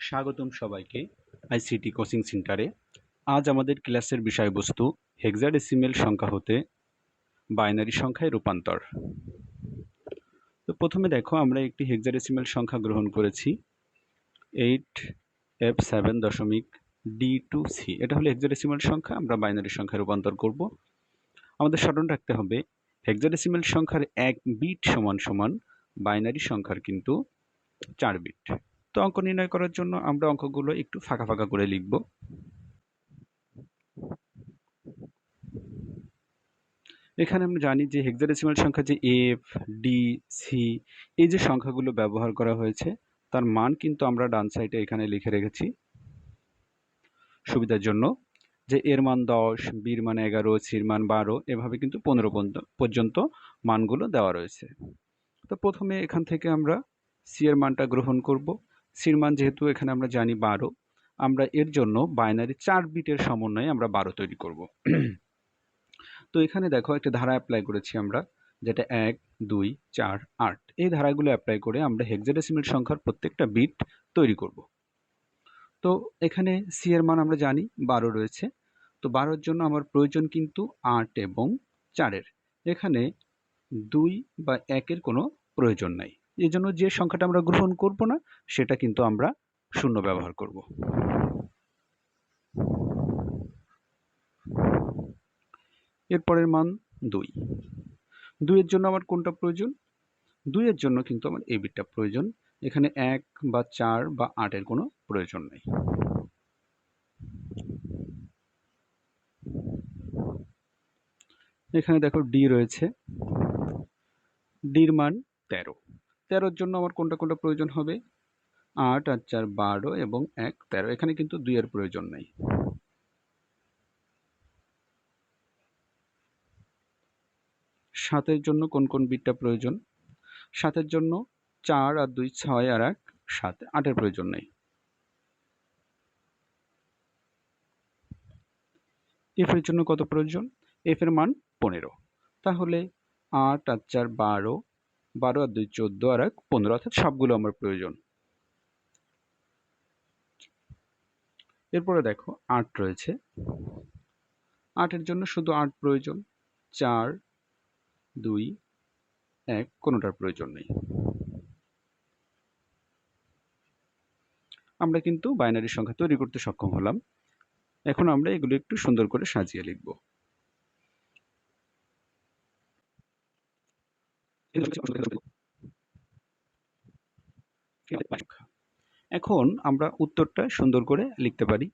স্বাগতম সবাইকে ICT coaching সেন্টারে। আজ আমাদের ক্লাসের বিষয়বস্তু হেক্সাডেসিমেল সংখ্যা হতে বাইনারি সংখ্যায় রূপান্তর। তো প্রথমে দেখো, আমরা একটি হেক্সাডেসিমেল সংখ্যা গ্রহণ করেছি 8F7.D2C। এটা হলো হেক্সাডেসিমেল সংখ্যা, আমরা বাইনারি সংখ্যায় রূপান্তর করব। আমাদের স্মরণ রাখতে হবে হেক্সাডেসিমেল সংখ্যার 1 বিট সমান সমান বাইনারি সংখ্যার কিন্তু 4 বিট। তো অঙ্ক নির্ণয় করার জন্য আমরা অঙ্কগুলো একটু ফাঁকা ফাঁকা করে লিখব। এখানে আমরা জানি যে হেক্সাডেসিমাল সংখ্যা যে এফ, ডি, সি, এই যে সংখ্যাগুলো ব্যবহার করা হয়েছে তার মান কিন্তু আমরা ডান সাইডে এখানে লিখে রেখেছি সুবিধার জন্য, যে এর মান 10, বির মান 11, সির মান 12, এভাবে কিন্তু 15 পর্যন্ত মানগুলো দেওয়া রয়েছে। তো প্রথমে এখান থেকে আমরা সি এর মানটা গ্রহণ করব। সির মান যেহেতু এখানে আমরা জানি 12, আমরা এর জন্য বাইনারি 4 বিটের সমন্বয়ে আমরা 12 তৈরি করব। তো এখানে দেখো একটা ধারা অ্যাপ্লাই করেছি আমরা, যেটা 1, 2, 4, 8। এই ধারাগুলো অ্যাপ্লাই করে আমরা হেক্সাডেসিমেল সংখ্যার প্রত্যেকটা বিট তৈরি করব। তো এখানে সি এর মান আমরা জানি 12 রয়েছে। তো 12-র জন্য আমার প্রয়োজন কিন্তু 8 এবং 4-এর। এখানে 2 বা 1-এর কোনো প্রয়োজন নাই। এই জন্য যে সংখ্যাটা আমরা গ্রহণ করব না সেটা কিন্তু আমরা শূন্য ব্যবহার করব। এরপরের মান 2। 2-এর জন্য আমার কোনটা প্রয়োজন? 2-এর জন্য কিন্তু আমার এই বিটটা প্রয়োজন। এখানে 1 বা 4 বা 8-এর কোনো প্রয়োজন নেই। এখানে দেখো ডি রয়েছে, ডির মান 13। 13-র জন্য আমার কোনটা কোনটা প্রয়োজন হবে? 8 আর 4 12 এবং 1 13। এখানে কিন্তু 2-এর প্রয়োজন নেই। 7-এর জন্য কোন কোন বিটটা প্রয়োজন? 7-এর জন্য 4 আর 2 6 আর 1 7। 8-এর প্রয়োজন নেই। এফ এর জন্য কত প্রয়োজন? এফ এর মান 15। তাহলে 8 আর 4 12, 12 আর 2 14 আর 1 15, অর্থাৎ সবগুলো আমার প্রয়োজন। এরপরে দেখো 8 রয়েছে। 8-এর জন্য শুধু 8 প্রয়োজন। 4, 2, 1 কোনোটার প্রয়োজন নেই। আমরা কিন্তু বাইনারি সংখ্যা তৈরি করতে সক্ষম হলাম। এখন আমরা এগুলো একটু সুন্দর করে সাজিয়ে লিখব। এখন আমরা উত্তরটা সুন্দর করে লিখতে পারি।